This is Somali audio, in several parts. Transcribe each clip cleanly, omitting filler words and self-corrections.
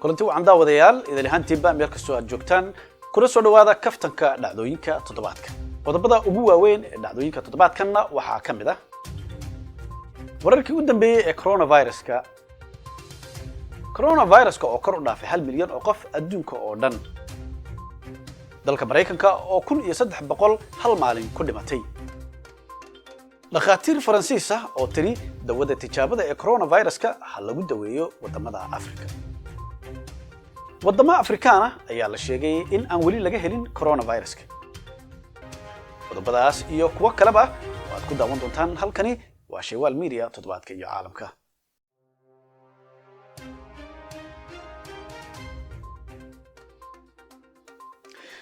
kulanti wacan daawadayaal idin ahaantiinba meel kastoo aad joogtaan kuna soo dhawaada kaftanka dhacdooyinka toddobaadka qodobada ugu waaweyn ee dhacdooyinka toddobaadkanna waxaa ka mid ah wararkii u dambeeyay ee coronaviruska oo kor u dhaafay 1 milyan oo qof adduunka oo dhan dalka Mareykanka oo 1300 hal maalin ku dhimatay dhakhaatiir Faransiis ah oo tiri dawada tijaabada ee coronaviruska ha lagu daweeyo wadamada Afrika wadamo Afrikaan ah ayaa la sheegay in aan wali laga helin coronaviruska qodobadaas iyo kuwa kaleba waad ku daawan doontaan halkani waa Sheewal Media toddobaadka iyo caalamka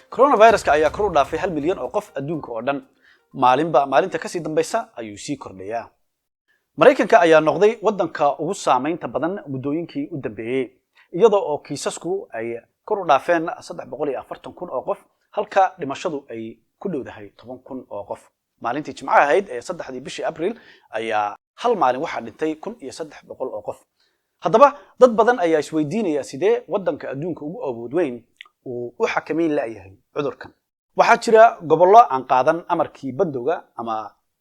coronaviruska ayaa kor u dhaafay 1 milyan oo qof adduunka oo dhan maalinta ka sii dambaysa ayuu sii kordhayaa Mareykanka ayaa noqday wadanka ugu saameynta badan muddooyinkii u dambeeyay iyadoo oo kiisasku ay kor u dhaafeen 340,000 oo qof halka dhimashadu ay ku dhowdahay 10,000 oo qof maalintii Jimcaha ahayd ee 3 bishii Abriil ayaa hal maalin waxa dhintay 1,300 oo qof haddaba dad badan ayaa isweydiinaya sidee wadanka adduunka ugu awood weyn uu u xakameyn laayahay cudurkan waxaa jira gobollo aan qaadan amarkii bandowga ama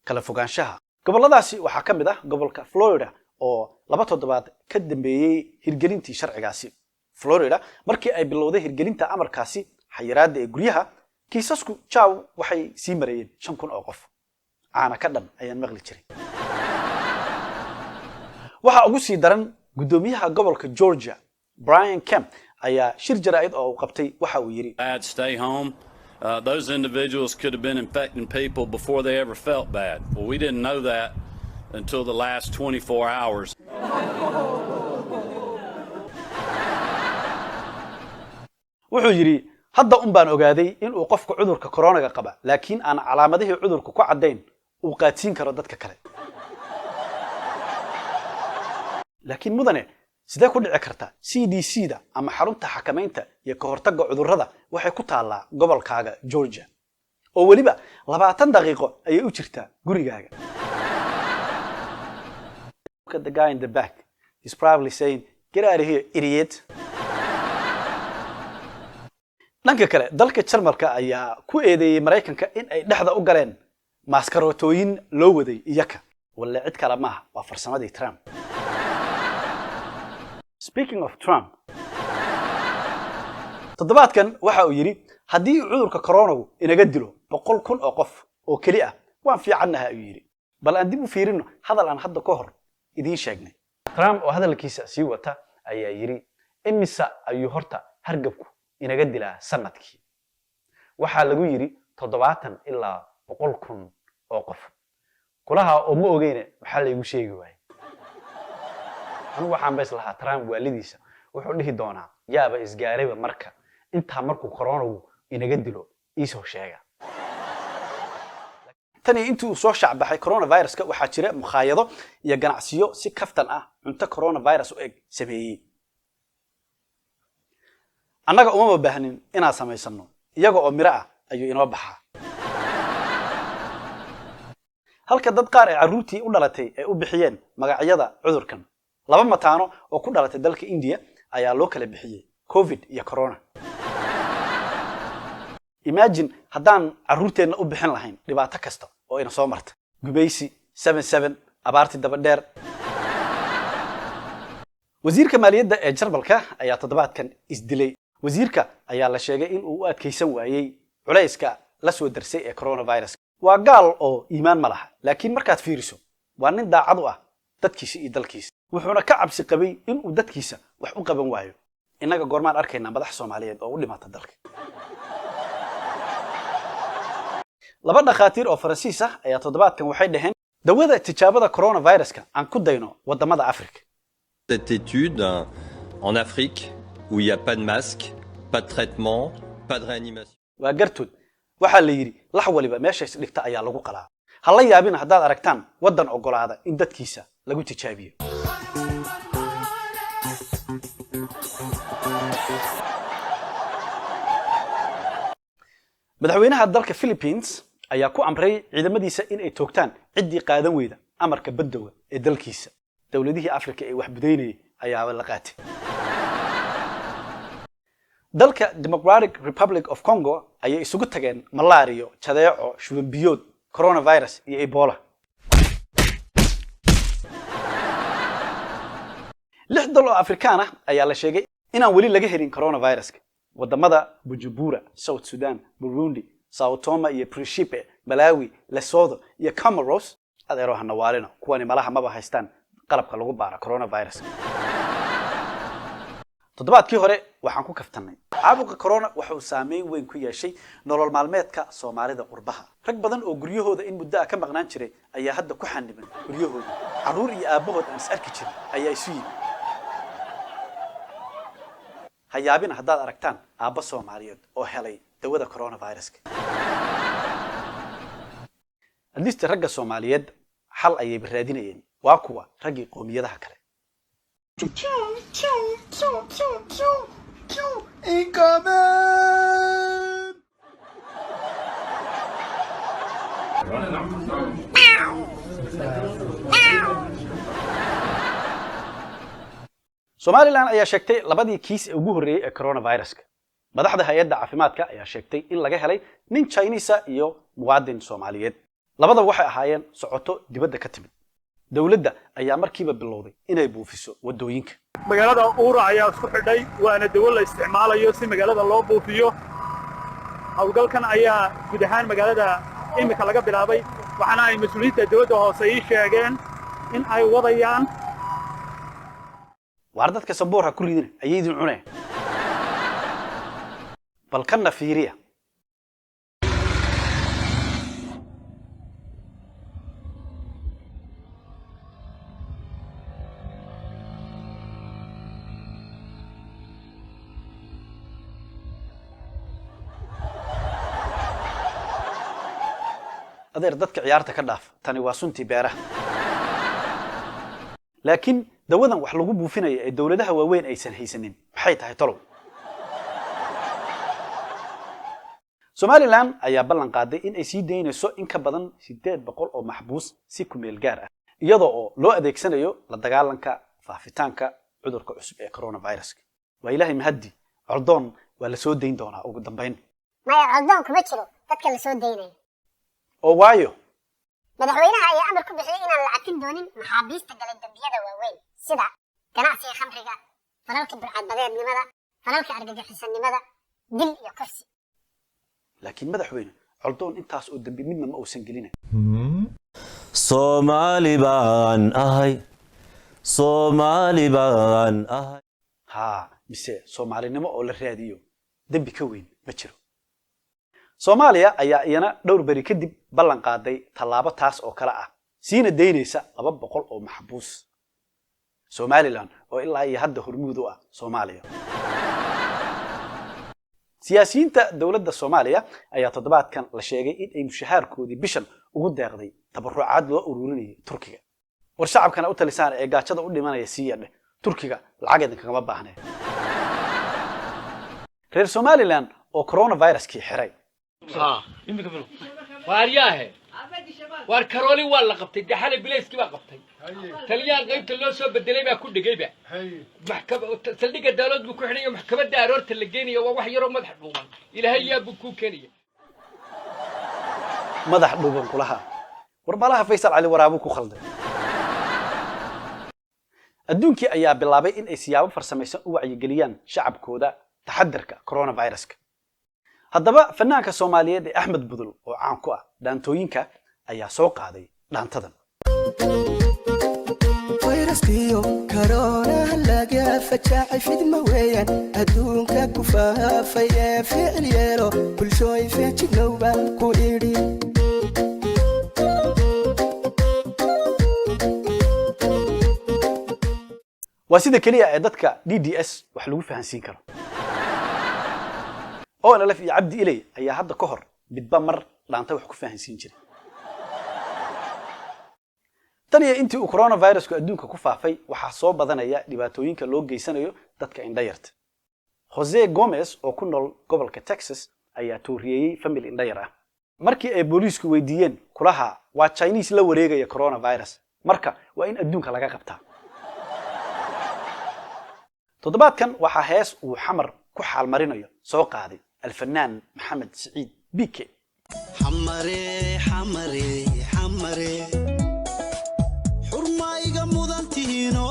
kala fogaanshaha gobolladaasi waxaa ka mid ah gobolka Florida oo 2 toddobaad ka dambeeyay hirgelintii sharcigaasi Florida markii ay bilowday hirgelinta amarkaasi xayiraadda ee guryaha kiisasku jaaw waxay sii marayeen 5,000 oo qof aana ka dhan ayaan maqli jiray waxa ugu sii daran gudoomiyaha gobolka Georgia Brian Kemp ayaa shir jaraa'id oo qabtay waxa uu yiri stay home. Those individuals could have been infecting people before they ever felt bad. Well, we didn't know that until the last 24 hours. wuxuu yiri hadda baan ogaaday in uu qofka cudurka corona qaba laakiin aan calaamadihii cudurka ku cadeyn uu qaadsiin karo dadka kale laakiin mudane sidee ku dhici karta CDC-da ama xarunta xakameynta iyo ka hortagga cudurrada waxay ku taalaa gobolkaaga Georgia oo waliba 20 daqiiqo ayay u jirtaa gurigaaga Look at the guy in the back. He's probably saying, "Get out of here, idiot." dhanka kale dalka Jarmalka ayaa ku eedeeyay Mareykanka in ay dhaxda u galeen maaskarootooyin loo waday iyaka wala cid kale maaha waa farsamadii Trump Speaking of Trump toddobaadkan waxa uu yiri haddii cudurka corona inaga dilo 100,000 oo qof oo kali ah waan fiicanahay ayuu yiri bal aan dib u fiirino hadal aan hadda ka hor idin sheegnay Trump oo hadalkiisa sii wata ayaa yiri imisa ayuu horta hargabku inaga dilaa sanadkii waxa lagu yiri 70 ilaa 100,000 oo qof kulaha oo ma ogeyn waxa la igu sheegi waayay anu waxaan bes lahaa Trump waalidiisa wuxuu dhihi doonaa yaaba isgaarayba marka inta markuu corona inaga dilo isoo sheega tani intuu soo shacbaxay coronaviruska waxaa jira mukhaayado iyo ganacsiyo si kaftan ah cunto coronavirus u eg sameeyay annaga uma baahnin inaan samaysano iyaga oo miro ah ayuu inoo baxaa halka dad qaar ee caruurtii u dhalatay ay u bixiyeen magacyada cudurkan laba mataano oo ku dhalatay dalka India ayaa loo kala bixiyay COVID iyo corona Imagine haddaan caruurteena u bixin lahayn dhibaato kasta oo ina soo marta gubaysi 77 abaarti daba dheer wasiirka maaliyadda ee Jarmalka ayaa toddobaadkan isdilay wasiirka ayaa la sheegay in uu u adkeysan waayay culayska la soo darsay ee coronavirus waa gaal oo iimaan ma laha laakiin markaad fiiriso waa nin daacad u ah dadkiisa iyo dalkiisa wuxuuna ka cabsi qabay in uu dadkiisa wax u qaban waayo inaga goormaan arkayna madax Soomaaliyeed oo u dhimata dalka laba dhakhaatiir oo Faransiis ah ayaa toddobaadkan waxay dhaheen dawada tijaabada coronaviruska aan ku dayno wadamada Afrika Cette étude en Afrique où il n'y a pas de masque, pas de traitement, pas de réanimation. waa gartood waxa la yiri lax waliba meesha is dhigta ayaa lagu qalaa hala yaabin hadaad aragtaan wadan ogolaada in dadkiisa lagu tijaabiyo madaxweynaha dalka Philippines ayaa ku amray ciidamadiisa in ay toogtaan ciddii qaadan weyda amarka badowga ee dalkiisa dawladihii Afrika ee wax budeynay ayaa la qaatay dalka Democratic Republic of Congo ayay isugu tageen malaria jadeeco shuban biyood coronavirus iyo Ebola 6 dal oo Afrikaan ah ayaa la sheegay inaan wali laga helin coronavirus wadamada Bujumbura South Sudan Burundi Sao Tome iyo Principe Malawi Lesotho iyo Comoros adeero hanawaalina kuwani malaha maba haystaan qalabka lagu baara coronavirus toddobaadkii hore waxaan ku kaftanay caabuqa corona waxa uu saameyn weyn ku yeeshay nolol maalmeedka Soomaalida qurbaha rag badan oo guryahooda in muddo ka maqnaan jiray ayaa hadda ku xaniban guryahooda caruur iyo aabahood aan is arki jirin ayaa isu yimid hayaabina haddaad aragtaan aabba Soomaaliyeed oo helay dawada coronavirus adliista ragga Soomaaliyeed xal ayay raadinayeen waa kuwa ragii qoomiyadaha kale Somaliland ayaa sheegtay labadii kiis ee ugu horeeyay ee coronavirus madaxda hay'adda caafimaadka ayaa sheegtay in laga helay nin Chinese iyo muwaadin Soomaaliyeed labada waxay ahaayeen socoto dibadda ka timid dawladda ayaa markiiba bilowday inay buufiso wadooyinka magaalada Uura ayaa isku xidhay waana dawlad la isticmaalayo si magaalada loo buufiyo hawlgalkan ayaa guud ahaan magaalada imika laga bilaabay waxaana ay mas'uuliyiinta dawladda hoose ay sheegeen in ay wadayaan وعردتك صبورها كل يدين أيدي العناية بل كنا فيريا أدير ردتك عيارتك كداف تاني واسنتي بيره لكن dawadan wax lagu buufinaya ee dawladaha waaweyn aysan haysanin maxay tahay talow Somaliland ayaa ballan qaaday in ay sii deynayso in ka badan 800 oo maxbuus si ku meel gaar ah iyadoo oo loo adeegsanayo la dagaalanka faafitaanka cudurka cusub ee coronavirus waa ilaahay mahadi cordoon waa la soo deyn doonaa ugu dambeyn ma cordoon kuma jiro dadka la soo deynayo oo waayo madaxweynaha ayaa amar ku bixiyay inaan la cafin doonin maxaabiista galay dambiyada waaweyn sida ganacsiga khamriga falalka burcadbadeednimada falalka argagixisanimada dil iyo kursi laakiin madaxweyne cordoon intaas oo dambi midna ma uusan gelinayn Somali baan ahay ha mise Soomaalinimo oo la raadiyo dambi ka weyn ma jiro Soomaaliya ayaa iyana dhowr bari kadib ballan qaaday talaabo taas oo kala ah siina deynaysa 200 oo maxbuus Somaliland oo ilaa iyo hadda hormuud u ah Soomaaliya siyaasiyiinta dawladda Soomaaliya ayaa toddobaadkan la sheegay in ay mushaharkoodii bishan ugu deeqday tabarucaad loo ururinayay Turkiga war shacabkana u talisaan ee gaajada u dhimanaya siiyadhe Turkiga lacageedan kaga baahnay reer Somaliland oo coronavirus-kii xiray وارياه واركرولي ولا قبتي دحال بليس كي قبتي تليان قيبت لو سو بدلي با كو دغيبا محكمه تلديق الدولاد بو كخنيو محكمه دارورت لغينيو waa wax yaro madax dhuuban ilaahay yaa ku keenaya madax dhuuban kulaha warbalaha Faysal Ali Waraabu ku khalday adduunkii ayaa bilaabay in ay siyaabo farsamaysan u wacyigeliyaan shacabkooda taxadarka coronavirus haddaba fanaanka Soomaaliyeed Axmed Budul oo caan ku ah dhaantooyinka ayaa soo qaaday dhaantadan fayraskiyo corona laga fajaacay fidma weeyaan adduunka ku faafay ee ficil yeelo bulshooy feejigowba ku idhi waa sida kaliya ee dadka DDS wax lagu fahansiin karo oo la fi Cabdi Ilay ayaa hadda ka hor midba mar dhaanta wax ku fahansiin jiray taniya intii uu coronavirus-ku adduunka ku faafay waxa soo badanaya dhibaatooyinka loo geysanayo dadka indhayarta Jose Gomez oo ku nool gobolka Texas ayaa tooriyay family indhayar ah markii ay booliisku weydiiyeen kulaha waa Chinese la wareegaya coronavirus marka waa in adduunka laga qabtaa toddobaadkan waxa hees uu xamar ku xaal marinayo soo qaaday الفنان محمد سعيد بيكي حمري حمري حمري حرمايغا مودانتينو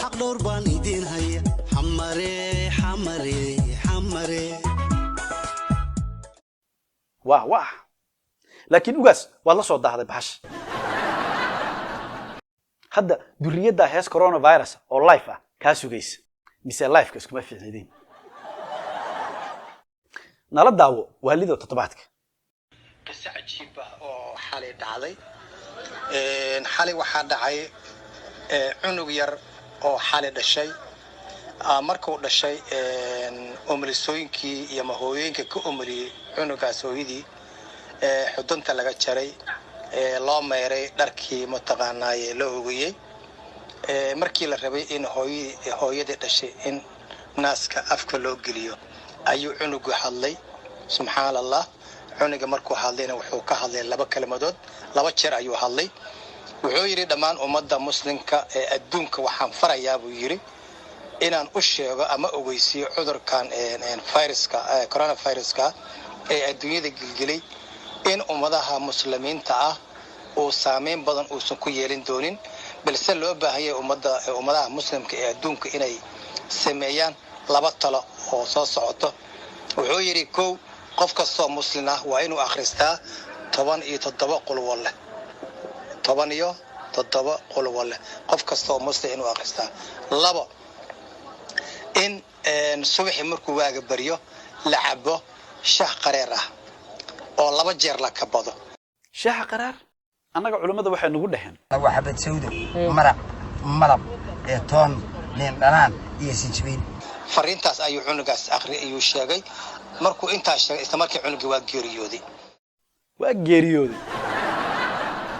حق دور بان idin haya حمري حمري حمري واه لكن اوغاس والله soo daahday bahash hadda duriyada hees coronavirus oo live ah ka sugaysa mise live ka iskuma fiicnidin nala daawo waalida toddobaadka qisa cajiib ah oo xalay dhacday xalay waxa dhacay cunug yar oo xalay dhashay markuu dhashay umlisooyinkii iyo mahooyinka ka umliyay cunugaas hooyadii xudunta laga jaray loo meeray dharkii mataqaanaaye loo hogayay markii la rabay in hooyadii dhashay in naaska afka loo geliyo ayuu cunugu hadlay subhanallah cunuga markuu hadlayna wuxuu ka hadlay laba kalimadood laba jeer ayuu hadlay wuxuu yiri dhamaan ummadda muslimka ee adduunka waxaan farayaa buu yiri inaan u sheego ama ogeysiyo cudurkan viruska coronaviruska ee adduunyada gilgilay in ummadaha muslimiinta ah oo saameyn badan uusan ku yeelin doonin balse loo baahan yahay ummadaha muslimka ee adduunka inay sameeyaan laba talo oo soo socoto wuxuu yiri kow qof kastoo muslim ah waa inuu akhristaa 17 qul walle 17 qul walle qof kastoo muslim inuu akhristaa labo in subaxii markuu waaga bariyo la cabo shaah qareer ah oo laba jeer la kabado shaah qareer anaga culimada waxay nagu dhaheen waa xabad sawdo maraq malab toon leen dhanaan iyo sinjibiin fariintaas ayuu cunugaas akhri ayuu sheegay markuu intaas sheegay isla markii cunugi waa geeriyooday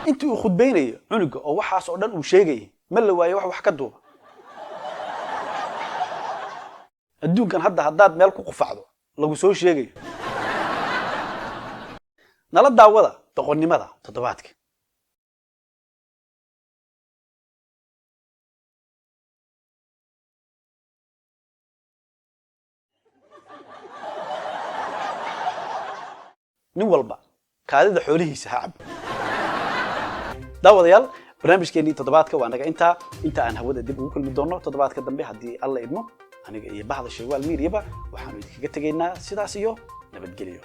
intii uu khudbeynayo cunuga oo waxaas oo dhan uu sheegay ma la waayo wax ka duuba adduunkan haddaad meel ku qufacdo lagu soo sheegayo nala daawada doqonnimada toddobaadka nin walba kaadida xoolihiisa ha cab daawadayaal barnaamijkeennii toddobaadka waa naga inta aan hawada dib ugu kulmi doono toddobaadka dambe haddii alla idmo aniga iyo bahda Shaywaal Media waxaanu idinkaga tegaynaa sidaas iyo nabadgelyo